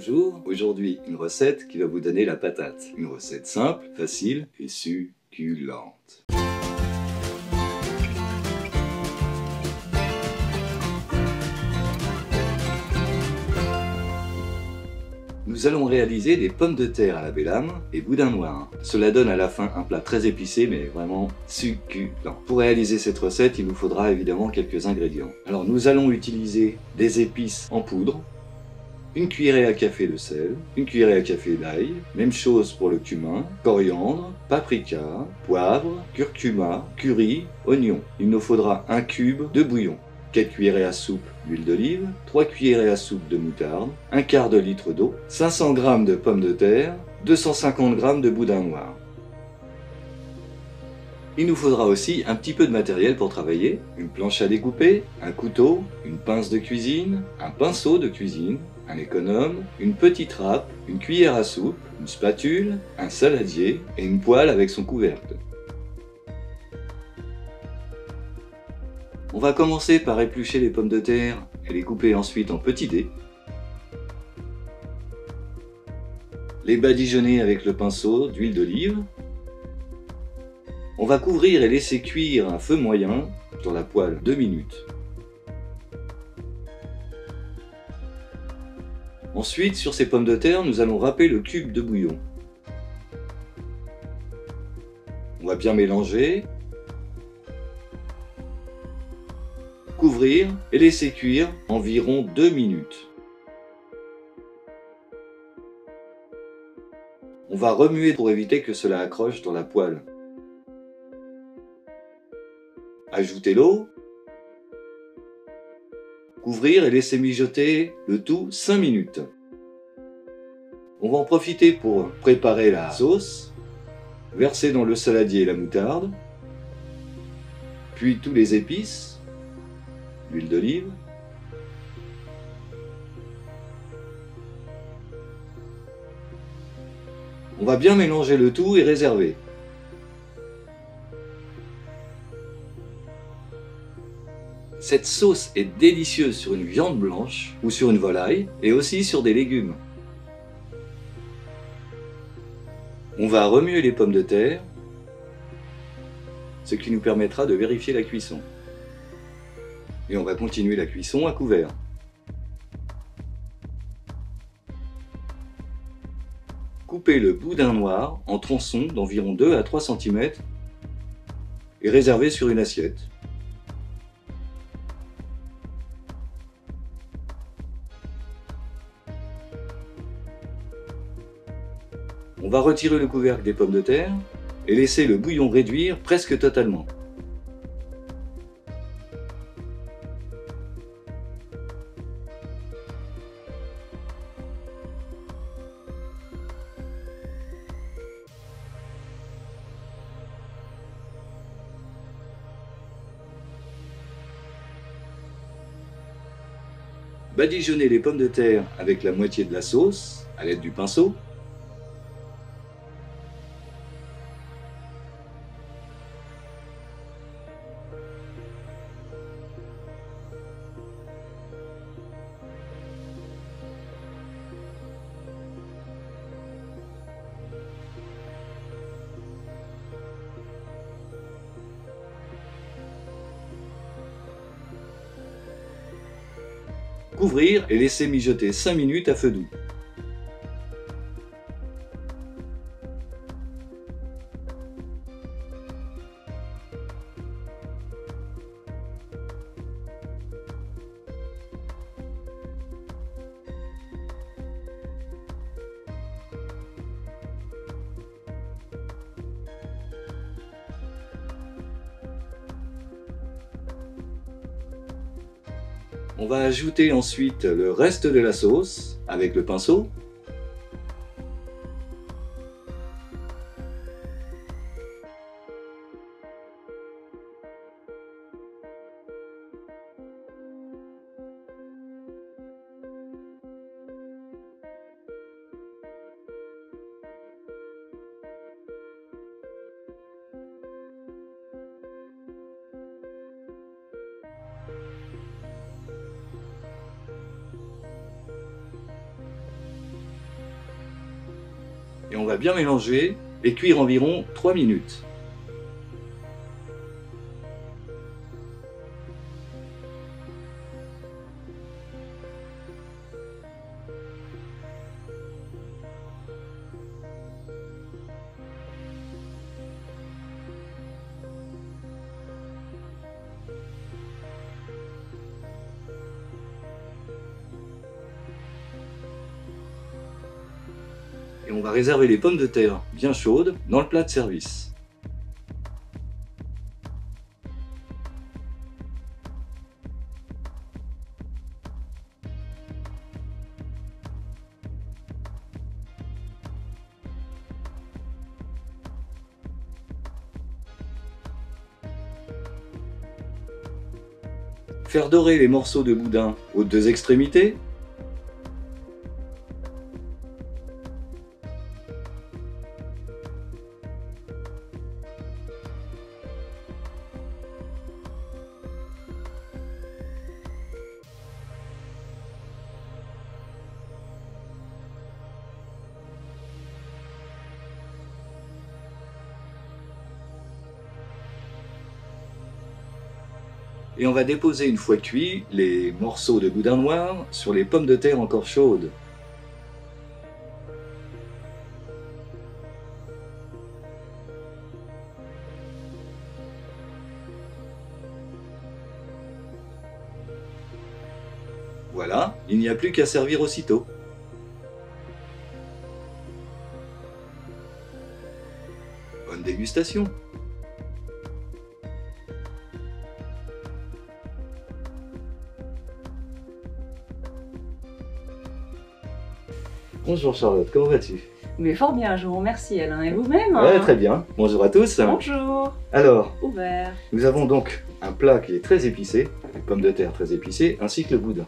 Bonjour, aujourd'hui une recette qui va vous donner la patate. Une recette simple, facile et succulente. Nous allons réaliser des pommes de terre à la belle âme et boudin noir. Cela donne à la fin un plat très épicé mais vraiment succulent. Pour réaliser cette recette, il nous faudra évidemment quelques ingrédients. Alors nous allons utiliser des épices en poudre, une cuillerée à café de sel, une cuillerée à café d'ail, même chose pour le cumin, coriandre, paprika, poivre, curcuma, curry, oignon. Il nous faudra un cube de bouillon, 4 cuillerées à soupe d'huile d'olive, 3 cuillerées à soupe de moutarde, un quart de litre d'eau, 500 g de pommes de terre, 250 g de boudin noir. Il nous faudra aussi un petit peu de matériel pour travailler, une planche à découper, un couteau, une pince de cuisine, un pinceau de cuisine, un économe, une petite râpe, une cuillère à soupe, une spatule, un saladier et une poêle avec son couvercle. On va commencer par éplucher les pommes de terre et les couper ensuite en petits dés. Les badigeonner avec le pinceau d'huile d'olive. On va couvrir et laisser cuire à feu moyen sur la poêle 2 minutes. Ensuite, sur ces pommes de terre, nous allons râper le cube de bouillon. On va bien mélanger, couvrir et laisser cuire environ 2 minutes. On va remuer pour éviter que cela accroche dans la poêle. Ajoutez l'eau, couvrir et laisser mijoter le tout 5 minutes. On va en profiter pour préparer la sauce, verser dans le saladier la moutarde, puis tous les épices, l'huile d'olive, on va bien mélanger le tout et réserver. Cette sauce est délicieuse sur une viande blanche ou sur une volaille et aussi sur des légumes. On va remuer les pommes de terre, ce qui nous permettra de vérifier la cuisson. Et on va continuer la cuisson à couvert. Coupez le boudin noir en tronçons d'environ 2 à 3 cm et réservez sur une assiette. On va retirer le couvercle des pommes de terre et laisser le bouillon réduire presque totalement. Badigeonnez les pommes de terre avec la moitié de la sauce à l'aide du pinceau. Couvrir et laisser mijoter 5 minutes à feu doux. On va ajouter ensuite le reste de la sauce avec le pinceau. Et on va bien mélanger et cuire environ 3 minutes. Et on va réserver les pommes de terre bien chaudes dans le plat de service. Faire dorer les morceaux de boudin aux deux extrémités. Et on va déposer une fois cuits les morceaux de boudin noir sur les pommes de terre encore chaudes. Voilà, il n'y a plus qu'à servir aussitôt. Bonne dégustation! Bonjour Charlotte, comment vas-tu? Mais fort bien, je vous remercie Alain. Et vous-même? Ouais, très bien. Bonjour à tous. Bonjour. Alors, Ouvert. nous avons donc un plat qui est très épicé, les pommes de terre très épicées, ainsi que le boudin.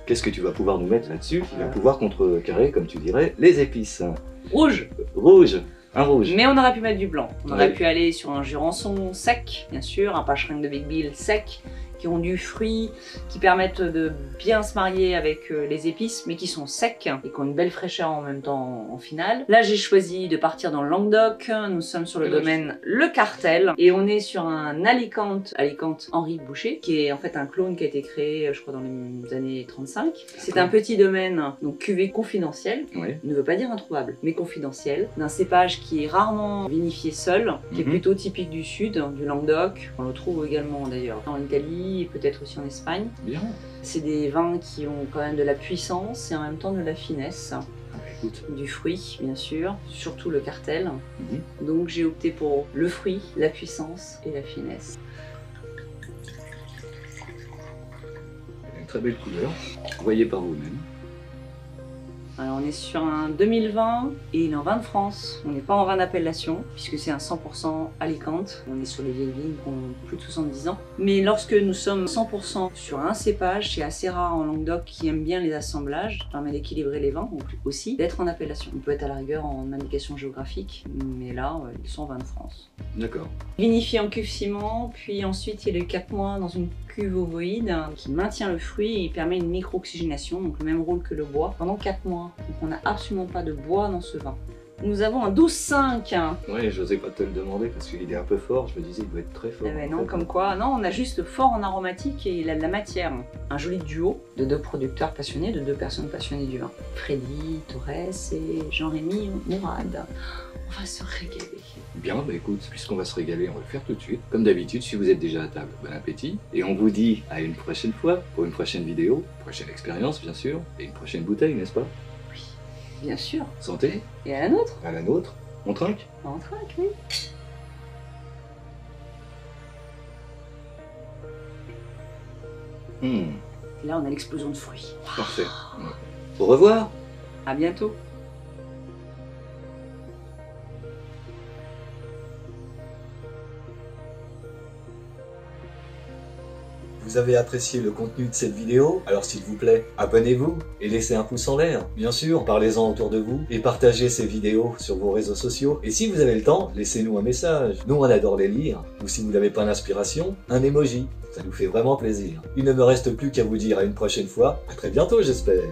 Qu'est-ce que tu vas pouvoir nous mettre là-dessus qui va pouvoir contrecarrer, comme tu dirais, les épices? Rouge. Rouge. Un rouge. Mais on aurait pu mettre du blanc. On aurait Ouais. pu aller sur un jurançon sec, bien sûr, un pâcherin de Big Bill sec, qui ont du fruit, qui permettent de bien se marier avec les épices, mais qui sont secs et qui ont une belle fraîcheur en même temps en finale. Là, j'ai choisi de partir dans le Languedoc. Nous sommes sur le domaine Le Cartel et on est sur un Alicante Henri Boucher, qui est en fait un clone qui a été créé, je crois, dans les années 35. C'est un petit domaine, donc cuvée confidentielle, Oui. ne veut pas dire introuvable, mais confidentiel, d'un cépage qui est rarement vinifié seul, qui est plutôt typique du sud, du Languedoc. On le trouve également d'ailleurs en Italie et peut-être aussi en Espagne. Bien. C'est des vins qui ont quand même de la puissance et en même temps de la finesse. Ah, écoute. Du fruit, bien sûr, surtout le Cartel. Donc j'ai opté pour le fruit, la puissance et la finesse. Il a une très belle couleur. Voyez par vous-même. Alors on est sur un 2020 et il est en vin de France. On n'est pas en vin d'appellation puisque c'est un 100% Alicante. On est sur les vieilles vignes qui ont plus de 70 ans. Mais lorsque nous sommes 100% sur un cépage, c'est assez rare en Languedoc qui aime bien les assemblages. Ça permet d'équilibrer les vins aussi, d'être en appellation. On peut être à la rigueur en indication géographique, mais là ils sont en vin de France. D'accord. Vinifié en cuve ciment, puis ensuite il est 4 mois dans une cuve ovoïde qui maintient le fruit et permet une micro-oxygénation, donc le même rôle que le bois, pendant 4 mois. Donc on n'a absolument pas de bois dans ce vin. Nous avons un 12,5. Oui, j'osais pas te le demander parce qu'il est un peu fort. Je me disais, il doit être très fort. Eh ben non, comme quoi, non, on a juste fort en aromatique et il a de la matière. Un joli duo de deux producteurs passionnés, de deux personnes passionnées du vin. Freddy Torres et Jean-Rémy Mourad. On va se régaler. Bien, bah écoute, puisqu'on va se régaler, on va le faire tout de suite. Comme d'habitude, si vous êtes déjà à table, bon appétit. Et on vous dit à une prochaine fois, pour une prochaine vidéo, prochaine expérience bien sûr, et une prochaine bouteille, n'est-ce pas? Oui, bien sûr. Santé, Et à la nôtre? à la nôtre. On trinque? On trinque, oui. Et là, on a l'explosion de fruits. Parfait. Au revoir. À bientôt. Vous avez apprécié le contenu de cette vidéo? Alors s'il vous plaît, abonnez-vous et laissez un pouce en l'air. Bien sûr, parlez-en autour de vous et partagez ces vidéos sur vos réseaux sociaux. Et si vous avez le temps, laissez-nous un message. Nous, on adore les lire. Ou si vous n'avez pas d'inspiration, un emoji. Ça nous fait vraiment plaisir. Il ne me reste plus qu'à vous dire à une prochaine fois. À très bientôt, j'espère.